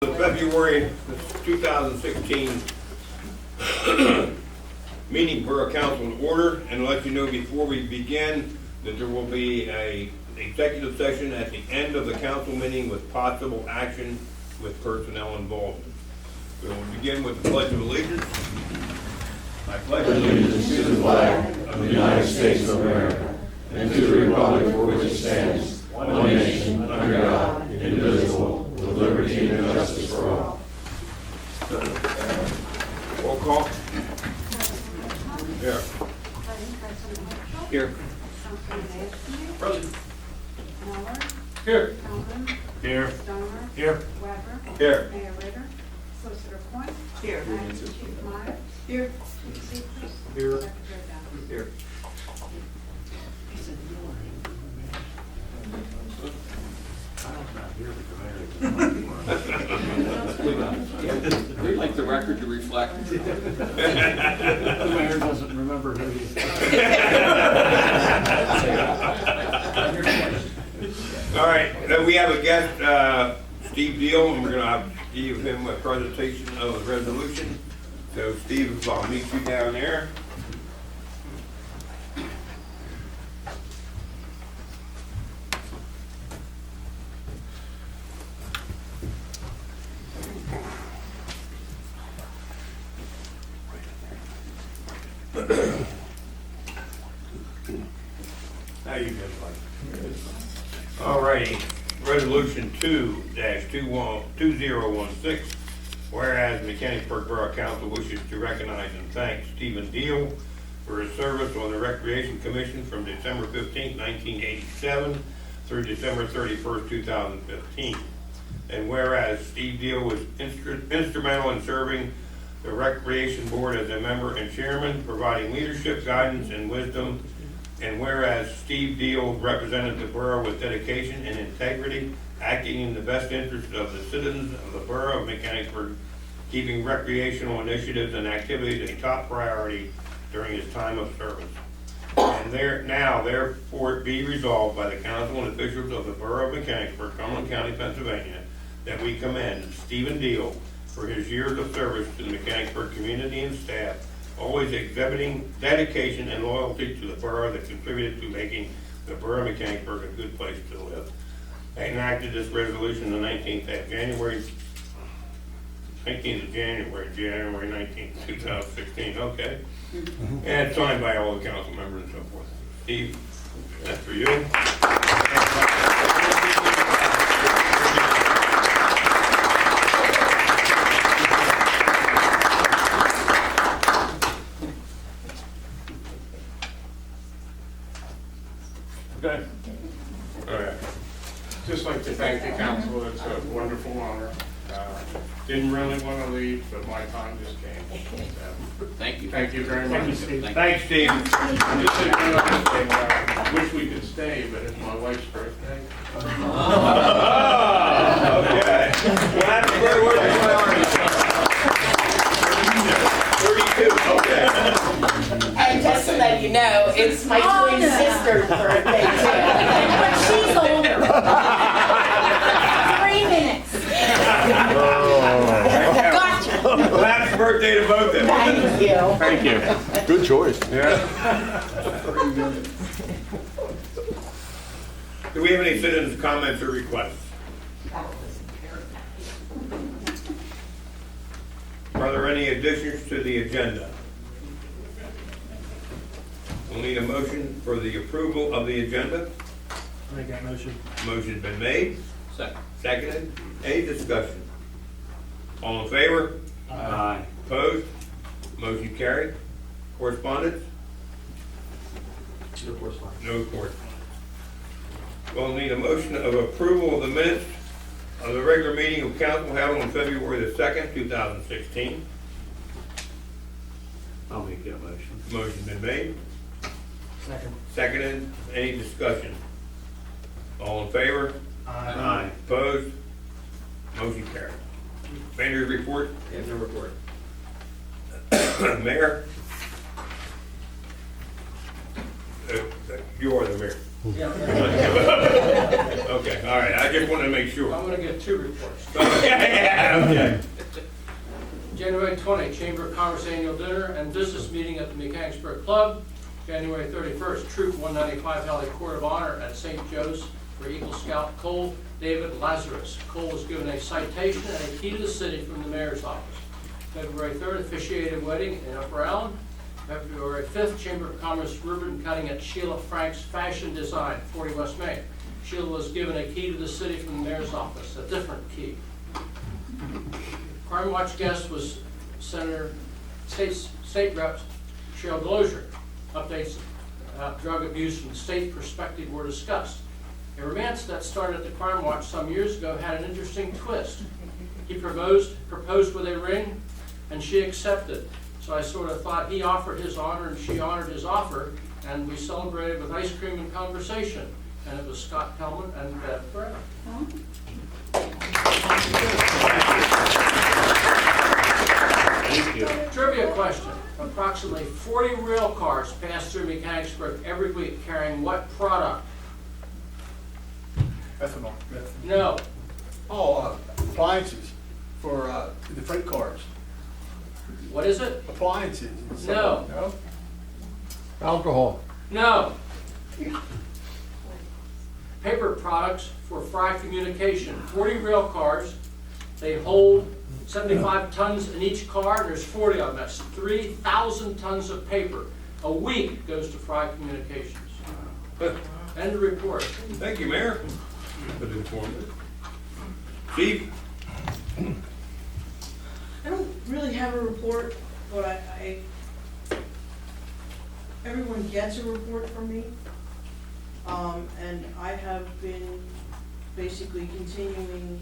The February 2016 meeting Borough Council in order, and let you know before we begin that there will be an executive session at the end of the council meeting with possible action with personnel involvement. We will begin with the Pledge of Allegiance. I pledge Allegiance to the flag of the United States of America and to the republic for which it stands, one nation, under God, indivisible, with liberty and justice for all. roll call. Here. Here. Present. Here. Here. Here. Here. Mayor Ritter, Solicitor Point. Here. Chief Meyer. Here. Chief Seekers. Here. Secretary Downs. Here. We'd like the record to reflect. The mayor doesn't remember who he is. All right, we have a guest, Steve Deal, and we're going to give him a presentation of the resolution. So, Steve, I'll meet you down there. How you doing, buddy? All righty, resolution 2-2016, whereas Mechanicsburg Borough Council wishes to recognize and thank Stephen Deal for his service on the Recreation Commission from December 15, 1987 through December 31st, 2015. And whereas Steve Deal was instrumental in serving the Recreation Board as a member and chairman, providing leadership, guidance, and wisdom. And whereas Steve Deal represented the borough with dedication and integrity, acting in the best interest of the citizens of the borough of Mechanicsburg, keeping recreational initiatives and activities a top priority during his time of service. And therefore be resolved by the council and officials of the borough of Mechanicsburg, Cumberland County, Pennsylvania, that we commend Stephen Deal for his years of service to the Mechanicsburg community and staff, always exhibiting dedication and loyalty to the borough that contributed to making the borough of Mechanicsburg a good place to live. I enacted this resolution the 19th of January 19th, 2016, okay? And it's signed by all the council members and so forth. Steve, that's for you. Okay. All right. Just like to thank the council. It's a wonderful honor. Didn't really want to leave, but my time just came. Thank you. Thank you very much. Thanks, Steve. Just to know something, wish we could stay, but it's my wife's birthday. Oh, okay. Well, happy birthday. 32, okay. And just so that you know, it's my twin sister's birthday too. But she's older. 3 minutes. Gotcha. Well, happy birthday to both of them. Thank you. Thank you. Good choice. Yeah. Do we have any citizens' comments or requests? Are there any additions to the agenda? We'll need a motion for the approval of the agenda. Make that motion. Motion's been made, Second. seconded. Any discussion? All in favor? Aye. Opposed? Motion carried. Correspondence? No correspondence. No correspondence. We'll need a motion of approval of the minutes of the regular meeting of council held on February the 2nd, 2016. I'll make that motion. Motion's been made, Second. seconded. Any discussion? All in favor? Aye. Opposed? Motion carried. Mayor's report? No report. Mayor? You are the mayor. Yeah, Okay, all right, I just wanted to make sure. I'm gonna get two reports. Yeah, okay. January 20, Chamber of Commerce Annual Dinner and Business Meeting at the Mechanicsburg Club. January 31st, Troop 195 held a Court of Honor at St. Joe's for Eagle Scout Cole David Lazarus. Cole was given a citation and a key to the city from the mayor's office. February 3rd, officiated wedding in Upper Allen. February 5th, Chamber of Commerce ribbon cutting at Sheila Frank's Fashion Design, 40 West Main. Sheila was given a key to the city from the mayor's office, a different key. Crime Watch guest was State Rep Cheryl Glozier. Updates about drug abuse from the state perspective were discussed. A romance that started at the Crime Watch some years ago had an interesting twist. He proposed with a ring, and she accepted. So I sort of thought he offered his honor and she honored his offer, and we celebrated with ice cream and conversation. And it was Scott Pellman and Bev Brown. Thank you. Trivia question. Approximately 40 rail cars pass through Mechanicsburg every week carrying what product? Ethanol. No. Oh, appliances for the freight cars. What is it? Appliances. No. No? Alcohol. No. Paper products for fry communication. 40 rail cars. They hold 75 tons in each car, and there's 40 of them. That's 3,000 tons of paper. A week goes to fry communications. End of report. Thank you, Mayor. That was informative. Chief? I don't really have a report, but everyone gets a report from me. And I have been basically continuing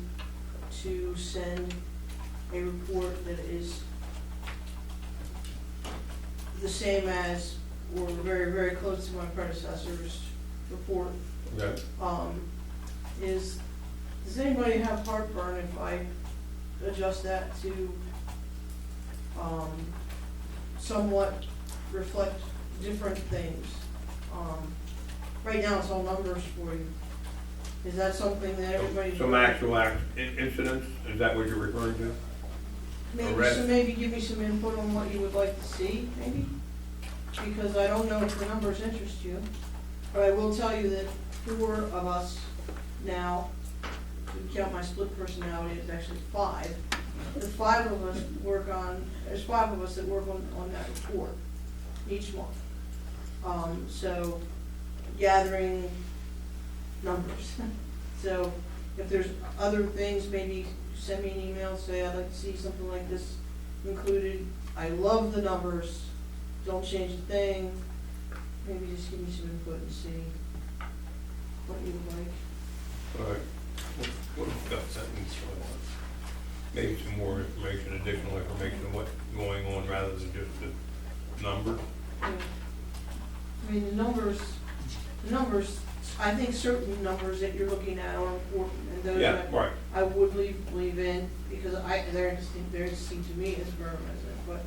to send a report that is the same as, or very, very close to my predecessor's report. Okay. Does anybody have heartburn if I adjust that to somewhat reflect different things? Right now it's all numbers for you. Is that something that everybody? Some actual incidents, is that what you're referring to? Maybe give me some input on what you would like to see, maybe? Because I don't know if the numbers interest you, but I will tell you that 4 of us now, if we count my split personality, it's actually 5. The 5 of us there's 5 of us that work on that report each month. So gathering numbers. So if there's other things, maybe send me an email, say I'd like to see something like this included. I love the numbers, don't change a thing. Maybe just give me some input and see what you would like. All right. We'll discuss that and maybe some more information, additional information on what's going on rather than just the number. Yeah. I mean, the numbers, I think certain numbers that you're looking at are important, and those Yeah, right. I would leave in, because they're interesting to me as a borough resident, but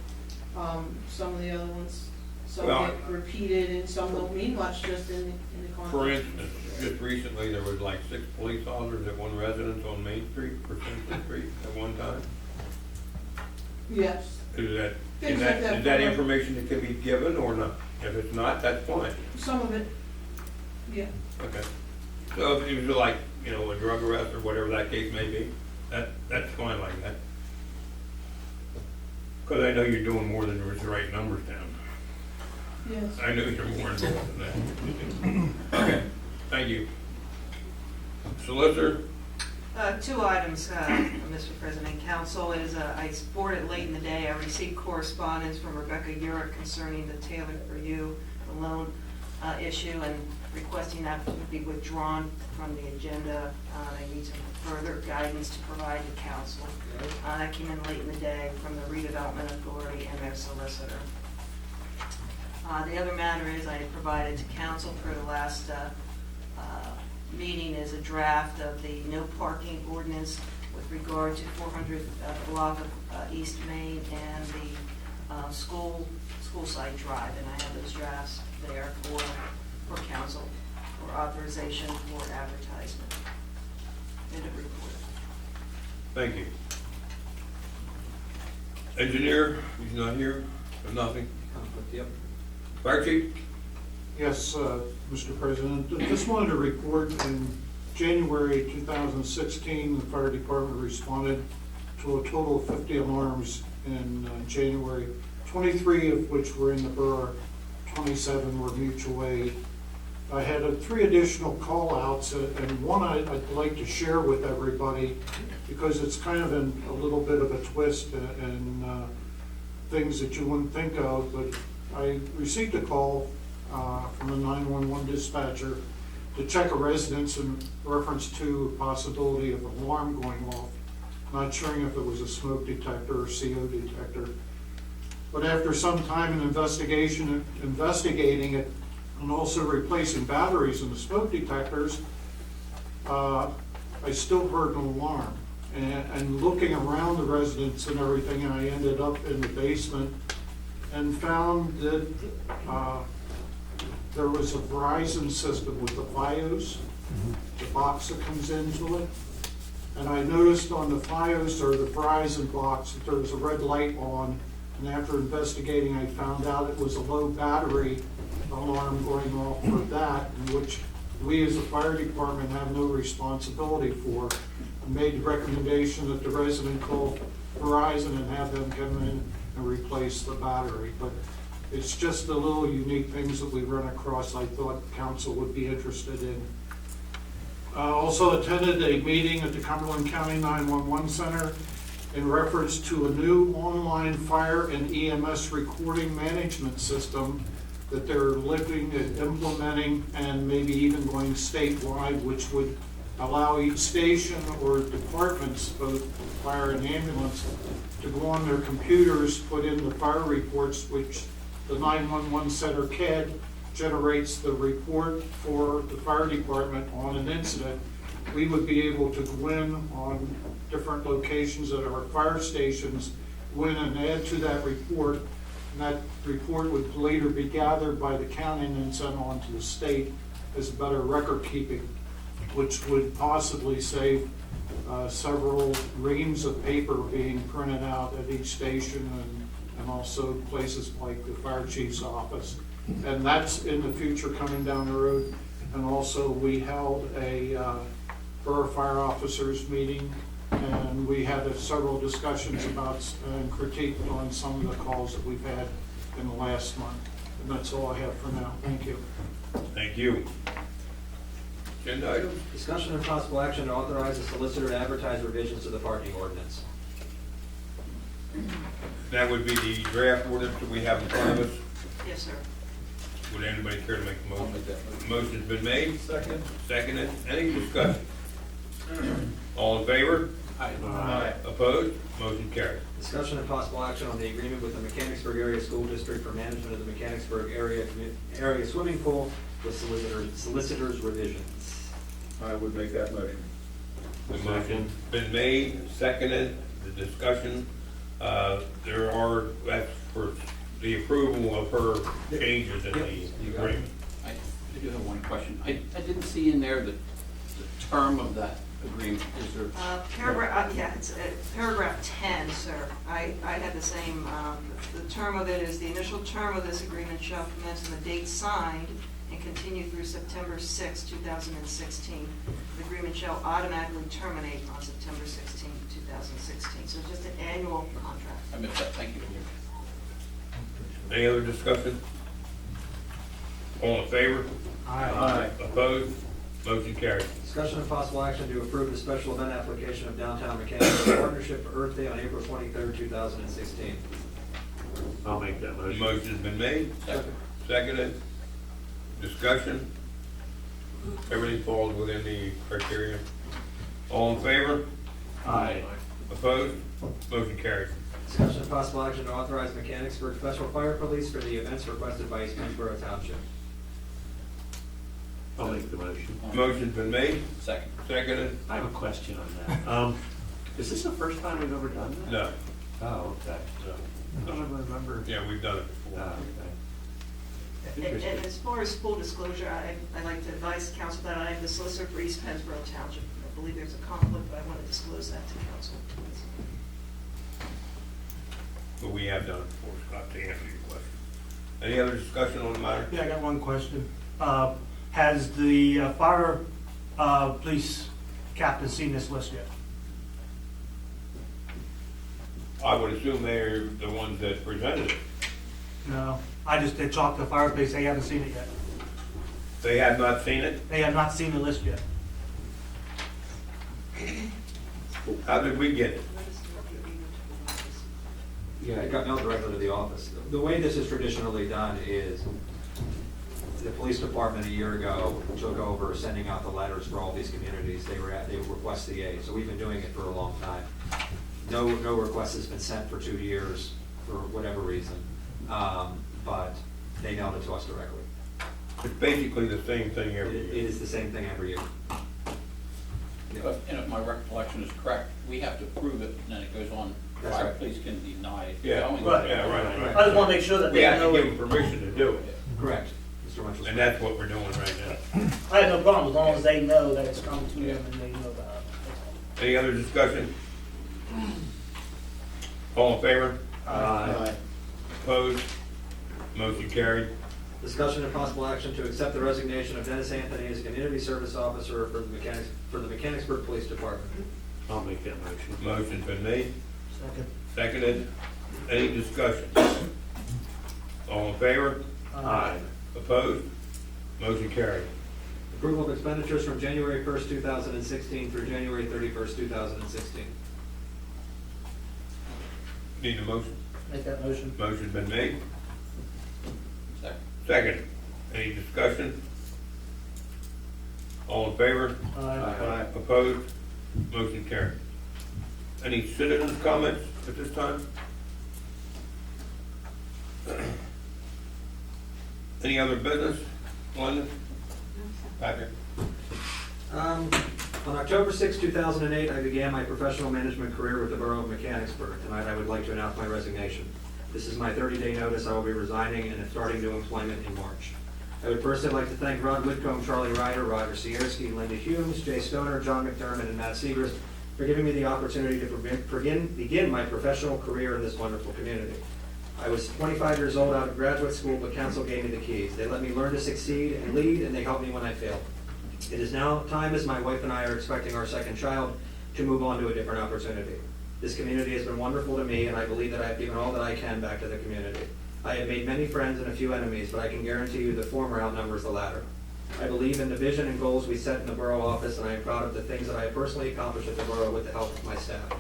some of the other ones, some Well, get repeated and some don't mean much just in the context. For instance, just recently, there was like 6 police officers at one residence on Main Street or Central Street at one time. Yes, Is Things like that. that information that can be given or not? If it's not, that's fine. some of it, yeah. Okay. So if it was like, a drug arrest or whatever that case may be, that's fine like that. Because I know you're doing more than just write numbers down. Yes. I know you're more involved than that. Okay, thank you. Solicitor? 2 items, Mr. President. Council is, I forwarded late in the day, I received correspondence from Rebecca Urick concerning the Taylor for You, the loan issue, and requesting that to be withdrawn from the agenda. They need some further guidance to provide to council. That came in late in the day from the Redevelopment Authority and their solicitor. The other matter is I provided to council for the last meeting is a draft of the no parking ordinance with regard to 400 block of East Main and the school site drive, and I have those drafts there for council for for authorization for advertisement. End of report. Thank you. Engineer, he's not here, or nothing. Yep. Fire chief? Yes, Mr. President, just wanted to report in January 2016, the fire department responded to a total of 50 alarms in January, 23 of which were in the borough, 27 were mutual aid. I had 3 additional call-outs, and one I'd like to share with everybody because it's kind of in a little bit of a twist and things that you wouldn't think of, but I received a call from a 911 dispatcher to check a residence in reference to a possibility of an alarm going off. Not sure if it was a smoke detector or CO detector. But after some time in investigating it, and also replacing batteries in the smoke detectors, I still heard an alarm. And looking around the residence and everything, and I ended up in the basement and found that there was a Verizon system with the FiOS, the box that comes into it. And I noticed on the FiOS or the Verizon box that there was a red light on. And after investigating, I found out it was a low battery alarm going off for that, in which we as a fire department have no responsibility for. I made the recommendation that the resident call Verizon and have them come in and replace the battery. But it's just the little unique things that we run across I thought council would be interested in. Also attended a meeting at the Cumberland County 911 Center in reference to a new online fire and EMS recording management system that they're looking at implementing and maybe even going statewide, which would allow each station or departments, both fire and ambulance, to go on their computers, put in the fire reports, which the 911 Center CAD generates the report for the fire department on an incident. We would be able to go in on different locations at our fire stations, go in and add to that report, and that report would later be gathered by the county and then sent on to the state as better record keeping, which would possibly save several reams of paper being printed out at each station and also places like the fire chief's office. And that's in the future coming down the road. And also we held a borough fire officers meeting, and we had several discussions about and critiqued on some of the calls that we've had in the last month. And that's all I have for now. Thank you. Thank you. Agenda items? Discussion and possible action to authorize the solicitor to advertise revisions to the parking ordinance. That would be the draft ordinance that we have in front of us. Yes, sir. Would anybody care to make a I'll motion? make that motion. Motion's been made, Second. seconded. Any discussion? All in favor? Aye. Opposed? Motion carried. Discussion and possible action on the agreement with the Mechanicsburg Area School District for management of the Mechanicsburg area swimming pool with solicitors revisions. I would make that motion. The motion's been made, seconded. The discussion, there are, that's for the approval of her changes in the agreement. I do have one question. I didn't see in there the term of that agreement. Is there? Paragraph, yeah, it's paragraph 10, sir. I had the same, the term of it is, the initial term of this agreement shall commence on the date signed and continue through September 6, 2016. The agreement shall automatically terminate on September 16, 2016. So it's just an annual contract. I missed that. Thank you. Any other discussion? All in favor? Aye. Opposed? Motion carried. Discussion and possible action to approve the special event application of Downtown Mechanicsburg Partnership for Earth Day on April 23rd, 2016. I'll make that The motion. motion's been made, Second. seconded. Discussion. Everything falls within the criteria. All in favor? Aye. Opposed? Motion carried. Discussion and possible action to authorize Mechanicsburg Special Fire Police for the events requested by East Borough Township. I'll make the motion. Motion's been made, Second. seconded. I have a question on that. Is this the first time we've ever done that? No. Oh, okay. I don't remember. Yeah, we've done it Oh, before. okay. And as far as full disclosure, I'd like to advise the council that I am the solicitor for East Pennsboro Township. I believe there's a conflict, but I want to disclose that to council. But we have done it before, Scott, to answer your question. Any other discussion on the matter? Yeah, I got one question. Has the fire police captain seen this list yet? I would assume they're the ones that presented it. No, I just did talk to the fire police, they haven't seen it yet. They have not seen it? They have not seen the list yet. How did we get it? Yeah, it got mailed directly to the office. The way this is traditionally done is the police department a year ago took over sending out the letters for all these communities. They request the aid, so we've been doing it for a long time. No request has been sent for 2 years for whatever reason, but they mailed it to us directly. It's basically the same thing It every year. is the same thing every year. And if my recollection is correct, we have to approve it, and then it goes on. That's Fire right. police can deny it. Yeah, going. right, yeah, right. I just wanna make sure that We they have to know give it. them permission to do it, Correct. Mr. Mitchell. and that's what we're doing right now. I have no problem, as long as they know that it's coming to them and they know about it. Any other discussion? All in favor? Aye. Opposed? Motion carried. Discussion and possible action to accept the resignation of Dennis Anthony as a community service officer for the Mechanicsburg Police Department. I'll make that motion. Motion's been made, Second. seconded. Any discussion? All in favor? Aye. Opposed? Motion carried. Approval of expenditures from January 1st, 2016 through January 31st, 2016. Need a motion? Make that motion. Motion's been made, Second. seconded. Any discussion? All in favor? Aye. Opposed? Motion carried. Any citizens' comments at this time? Any other business? Linda? Patrick? On October 6, 2008, I began my professional management career with the Borough of Mechanicsburg. Tonight, I would like to announce my resignation. This is my 30-day notice. I will be resigning and starting new employment in March. I would personally like to thank Rod Whitcomb, Charlie Ryder, Roger Sierski, Linda Humes, Jay Stoner, John McDermott, and Matt Segrist for giving me the opportunity to begin my professional career in this wonderful community. I was 25 years old out of graduate school, but council gave me the keys. They let me learn to succeed and lead, and they helped me when I failed. It is now time, as my wife and I are expecting our second child, to move on to a different opportunity. This community has been wonderful to me, and I believe that I have given all that I can back to the community. I have made many friends and a few enemies, but I can guarantee you the former outnumbers the latter. I believe in the vision and goals we set in the borough office, and I am proud of the things that I have personally accomplished at the borough with the help of my staff.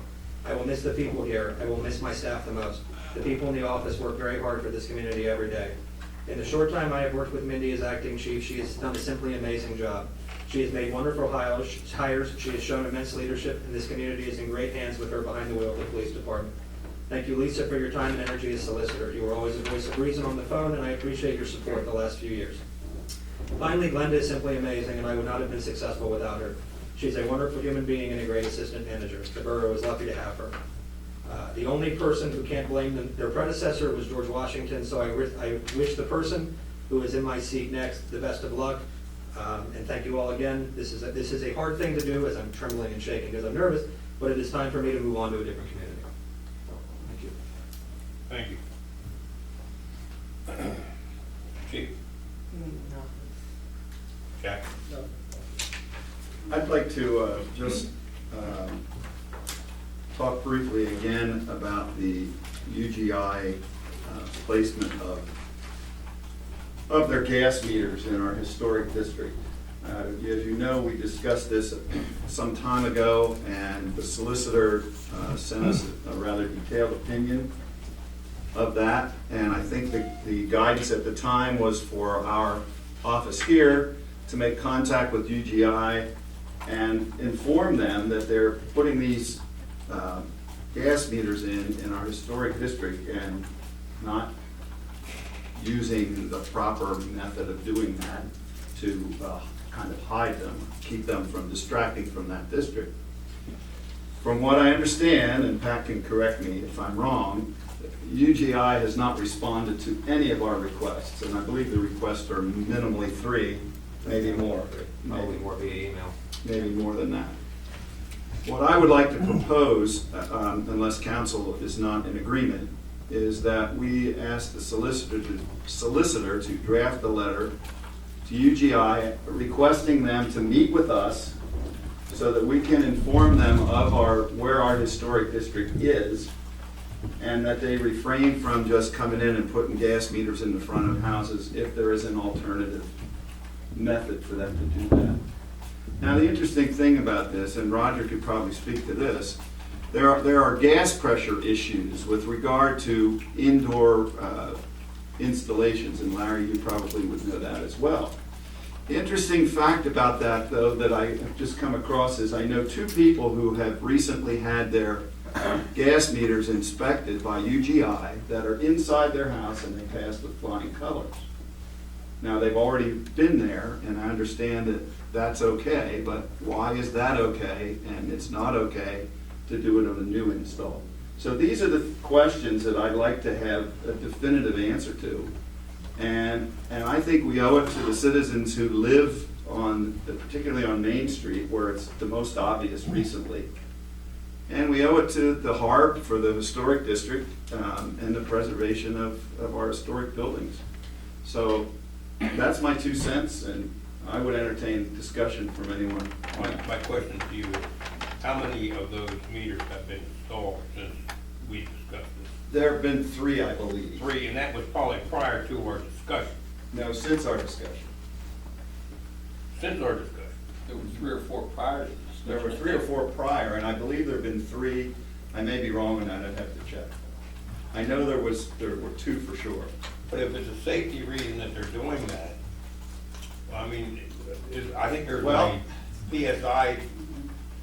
I will miss the people here. I will miss my staff the most. The people in the office work very hard for this community every day. In the short time I have worked with Mindy as acting chief, she has done a simply amazing job. She has made wonderful hires. She has shown immense leadership, and this community is in great hands with her behind the wheel of the police department. Thank you, Lisa, for your time and energy as solicitor. You were always a voice of reason on the phone, and I appreciate your support the last few years. Finally, Glenda is simply amazing, and I would not have been successful without her. She's a wonderful human being and a great assistant manager. The borough is lucky to have her. The only person who can't blame their predecessor was George Washington, so I wish the person who is in my seat next the best of luck. And thank you all again. This is a hard thing to do, as I'm trembling and shaking because I'm nervous, but it is time for me to move on to a different community. Thank you. Thank you. Chief? No. Jack? I'd like to just talk briefly again about the UGI placement of their gas meters in our historic district. As you know, we discussed this some time ago, and the solicitor sent us a rather detailed opinion of that, and I think the guidance at the time was for our office here to make contact with UGI and inform them that they're putting these gas meters in our historic district and not using the proper method of doing that to kind of hide them, keep them from distracting from that district. From what I understand, and Pat can correct me if I'm wrong, UGI has not responded to any of our requests, and I believe the requests are minimally 3, maybe more. Probably more via email. Maybe more than that. What I would like to propose, unless council is not in agreement, is that we ask the solicitor to draft a letter to UGI requesting them to meet with us so that we can inform them of where our historic district is, and that they refrain from just coming in and putting gas meters in the front of houses if there is an alternative method for them to do that. Now, the interesting thing about this, and Roger could probably speak to this, there are gas pressure issues with regard to indoor installations, and Larry, you probably would know that as well. The interesting fact about that, though, that I have just come across is I know 2 people who have recently had their gas meters inspected by UGI that are inside their house and they passed with flying colors. Now, they've already been there, and I understand that that's okay, but why is that okay and it's not okay to do it on a new install? So these are the questions that I'd like to have a definitive answer to. And I think we owe it to the citizens who live particularly on Main Street, where it's the most obvious recently. And we owe it to the HARB for the historic district and the preservation of our historic buildings. So that's my 2 cents, and I would entertain discussion from anyone. My question to you is, how many of those meters have been installed since we discussed this? There have been 3, I believe. 3, and that was probably prior to our discussion. No, since our discussion. Since our discussion. There were 3 or 4 prior to this. There were 3 or 4 prior, and I believe there have been 3. I may be wrong on that, I'd have to check. I know there were 2 for sure. But if it's a safety reason that they're doing that, I mean, I think there's a PSI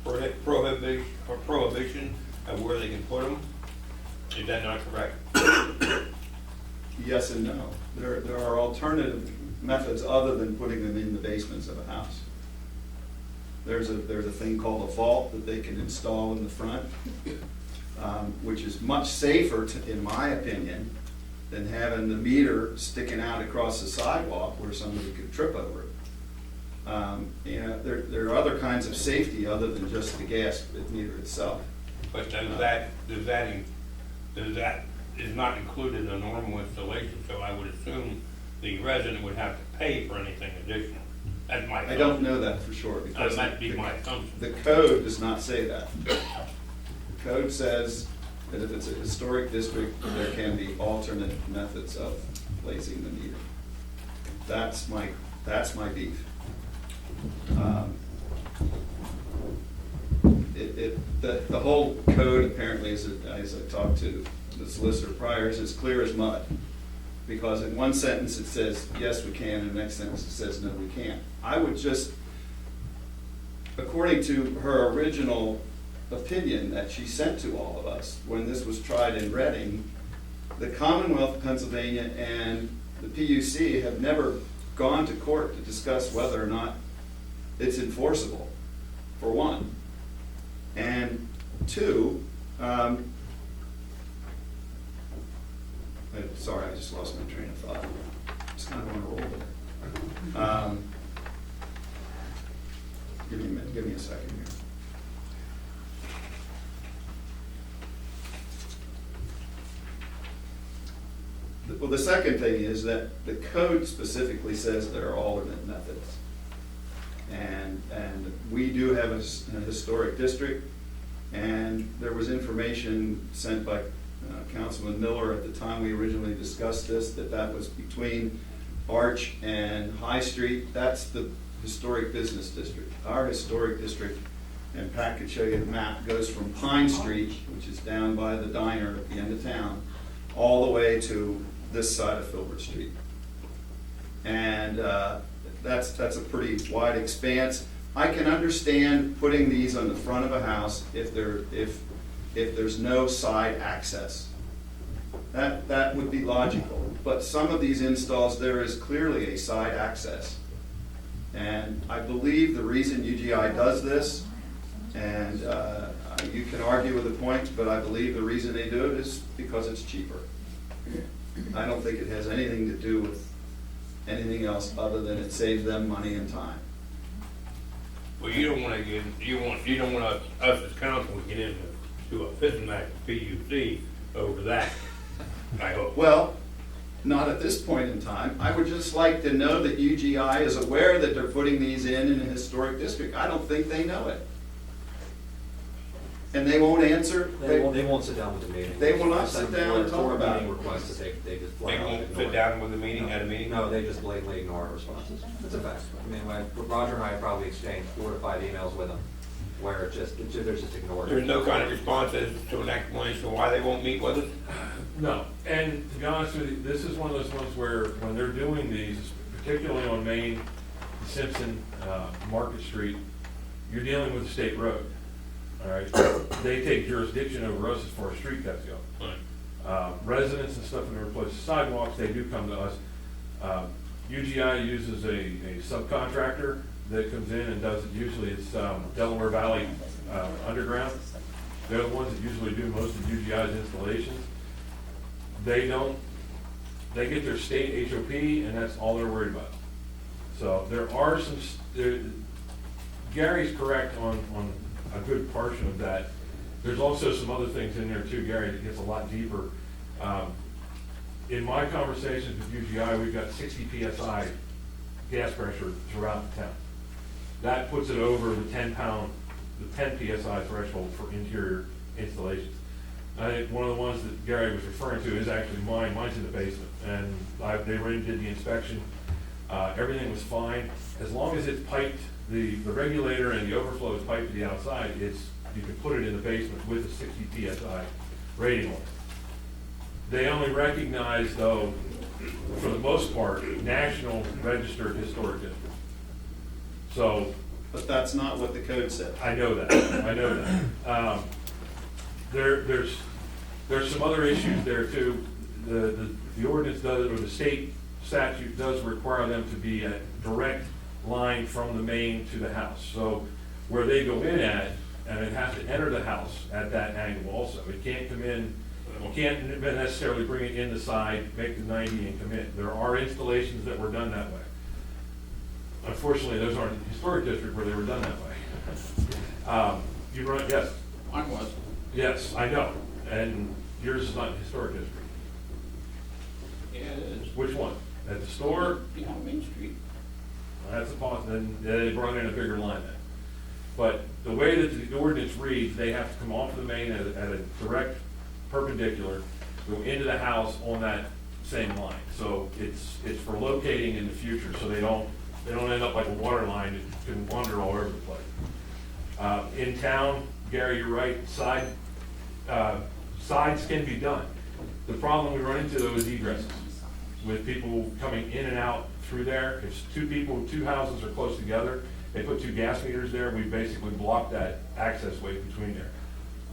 prohibition of where they can put them. Is that not correct? Yes and no. There are alternative methods other than putting them in the basements of a house. There's a thing called a vault that they can install in the front, which is much safer, in my opinion, than having the meter sticking out across the sidewalk where somebody could trip over it. There are other kinds of safety other than just the gas meter itself. But that is not included in a normal installation, so I would assume the resident would have to pay for anything additional. That's my assumption. I don't know that for sure, because That might be my assumption. the code does not say that. The code says that if it's a historic district, there can be alternate methods of placing the meter. That's my beef. The whole code apparently, as I talked to the solicitor prior, is as clear as mud. Because in one sentence it says, yes, we can, and the next sentence it says, no, we can't. I would just, according to her original opinion that she sent to all of us when this was tried in Reading, the Commonwealth of Pennsylvania and the PUC have never gone to court to discuss whether or not it's enforceable, for one. And 2, sorry, I just lost my train of thought. Just kind of on a roll there. Give me a minute, give me a second here. Well, the second thing is that the code specifically says there are alternate methods. And we do have a historic district, and there was information sent by Councilman Miller at the time we originally discussed this, that was between Arch and High Street. That's the historic business district. Our historic district, and Pat could show you the map, goes from Pine Street, which is down by the diner at the end of town, all the way to this side of Filbert Street. And that's a pretty wide expanse. I can understand putting these on the front of a house if there's no side access. That would be logical. But some of these installs, there is clearly a side access. And I believe the reason UGI does this, and I You can argue with the point, but I believe the reason they do it is because it's cheaper. I don't think it has anything to do with anything else other than it saves them money and time. Well, you don't wanna get, you don't want us as council to get into a fishing match with PUC over that, I hope. Well, not at this point in time. I would just like to know that UGI is aware that they're putting these in a historic district. I don't think they know it. And they won't answer. They won't sit down with the meeting. They will not Send sit down and four talk about meeting it. requests that they just They flat out won't ignore. sit down with the meeting, at a meeting? No, they just blatantly ignore our responses. It's a fact. I mean, Roger and I probably exchanged 4 to 5 emails with them where they're just ignored. There's no kind of response as to an explanation why they won't meet with us? No, and to be honest with you, this is one of those ones where, when they're doing these, particularly on Main, Simpson, Market Street, you're dealing with a state road, all right? They take jurisdiction over us as far as street cuts go. Right. Residents and stuff, when they replace sidewalks, they do come to us. UGI uses a subcontractor that comes in and does it. Usually it's Delaware Valley Underground. They're the ones that usually do most of UGI's installations. They get their state HOP, and that's all they're worried about. So there are some, Gary's correct on a good portion of that. There's also some other things in there too, Gary, that gets a lot deeper. In my conversations with UGI, we've got 60 PSI gas pressure throughout the town. That puts it over the 10 PSI threshold for interior installations. I think one of the ones that Gary was referring to is actually mine. Mine's in the basement, and they went and did the inspection. Everything was fine. As long as it's piped, the regulator and the overflow is piped to the outside, you can put it in the basement with a 60 PSI rating on it. They only recognize, though, for the most part, National Registered Historic District. So. But that's not what the code said. I know that, I know that. There's some other issues there too. The ordinance does, or the state statute does require them to be a direct line from the main to the house. So where they go in at, and it has to enter the house at that angle also. It can't come in, you can't necessarily bring it in the side, make the 90 and come in. There are installations that were done that way. Unfortunately, those aren't in the historic district where they were done that way. You run, yes? Mine was. Yes, I know, and yours is not in the historic district. Yeah, it is. Which one? At the store? Behind Main Street. That's a then they brought in a bigger line then. But the way that the ordinance reads, they have to come off the main at a direct perpendicular, go into the house on that same line. So it's for locating in the future, so they don't end up like a water line that can wander all over the place. In town, Gary, you're right, sides can be done. The problem we run into though is egresses, with people coming in and out through there. If two houses are close together, they put 2 gas meters there, we basically block that access way between there.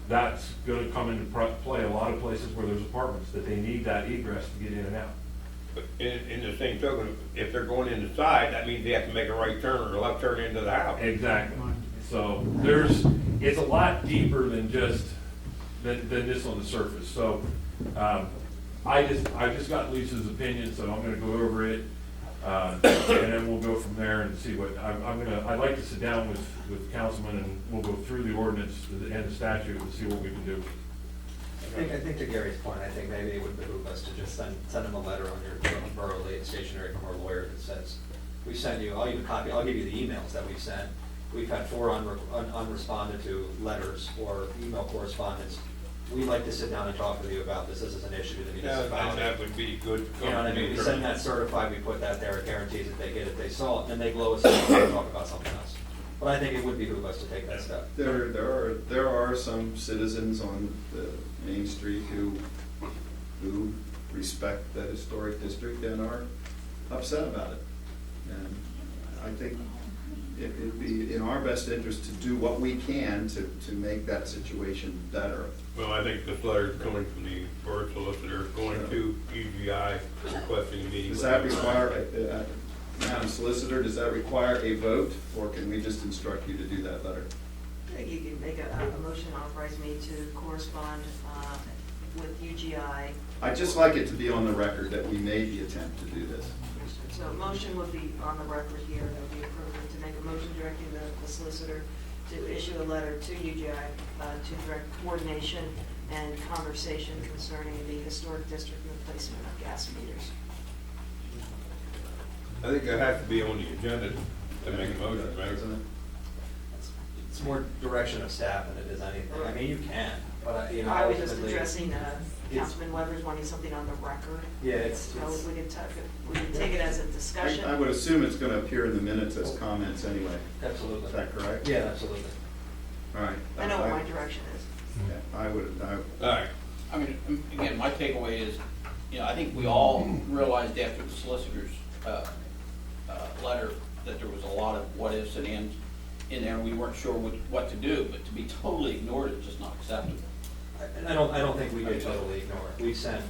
That's gonna come into play a lot of places where there's apartments, that they need that egress to get in and out. But in the same token, if they're going in the side, that means they have to make a right turn or a left turn into the house. Exactly. So it's a lot deeper than just, than this on the surface. So, I just got Lisa's opinion, so I'm gonna go over it, and then we'll go from there and see what, I'd like to sit down with councilmen and we'll go through the ordinance and the statute and see what we can do. I think to Gary's point, I think maybe it would behoove us to just send them a letter on your borough late stationery from our lawyer that says, we send you, I'll give you the emails that we've sent. We've had 4 unresponded to letters or email correspondence. We'd like to sit down and talk with you about this. This is an issue to the municipality. That would be good. You know what I mean? We send that certified, we put that there, it guarantees that they get it, they saw it, and they blow us up and talk about something else. But I think it would behoove us to take that step. There are some citizens on the Main Street who respect the historic district and are upset about it. And I think it'd be in our best interest to do what we can to make that situation better. Well, I think this letter is coming from the borough solicitor, going to UGI, requesting a meeting. Does that require, Madam Solicitor, does that require a vote, or can we just instruct you to do that letter? I think you could make a motion authorizing me to correspond with UGI. I'd just like it to be on the record that we made the attempt to do this. So a motion would be on the record here, that would be appropriate to make a motion directing the solicitor to issue a letter to UGI to direct coordination and conversation concerning the historic district replacement of gas meters. I think that has to be on the agenda to make a motion, right? It's more direction of staff than it is anything. I mean, you can, but you know, I was just ultimately, addressing Councilman Weber's wanting something on the record. yeah, it's, So we could take it as a discussion. I would assume it's going to appear in the minutes as comments anyway. absolutely. Is that correct? Yeah, absolutely. All right. I know what my direction is. Yeah, I would, All right, I mean, again, my takeaway is, you know, I think we all realized after the solicitor's letter that there was a lot of what ifs and ands in there, and we weren't sure what to do, but to be totally ignored is just not acceptable. And I don't think we did totally ignore it. We've sent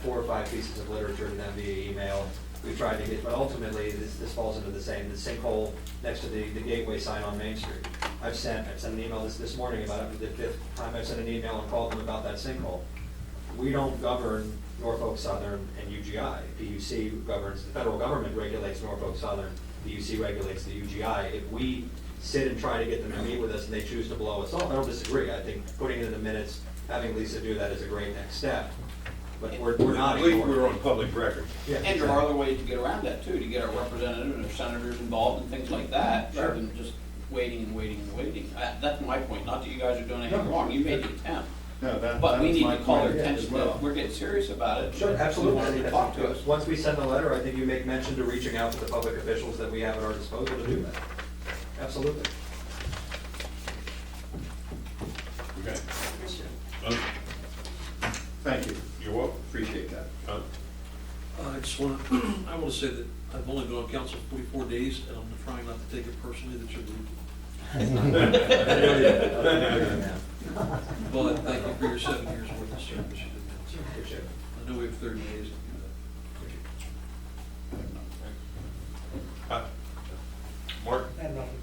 4 or 5 pieces of literature to them via email. We've tried to get, but ultimately, this falls into the sinkhole next to the gateway sign on Main Street. I've sent an email this morning about it, the 5th time I've sent an email and called them about that sinkhole. We don't govern Norfolk Southern and UGI. PUC governs, the federal government regulates Norfolk Southern, PUC regulates the UGI. If we sit and try to get them to meet with us and they choose to blow us off, I don't disagree. I think putting it in the minutes, having Lisa do that is a great next step. But we're not at least ignoring we're it. on public record. Yeah, And there are other ways to get around that too, to get our representatives and our senators involved and things like that, rather than just waiting and waiting and waiting. That's my point, not that you guys are doing anything wrong, you made the attempt. no, that But we was need my to call their point as attention well. that we're getting serious about it. Sure, absolutely. We want them to talk to us. Once we send the letter, I think you make mention to reaching out to the public officials that we have at our disposal to do that. Absolutely. Okay. Yes, sir. Thank you. You're welcome. Appreciate that. I just want to, I want to say that I've only been on council 44 days, and I'm trying not to take it personally that you're leaving. But thank you for your 7 years worth of service. You did that. I know we have 30 days to do that. Mark? I have nothing.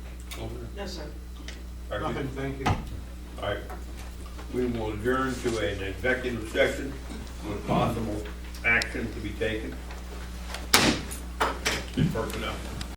No, sir. Nothing, thank you. All right. We will adjourn to an executive session with possible action to be taken. Personnel.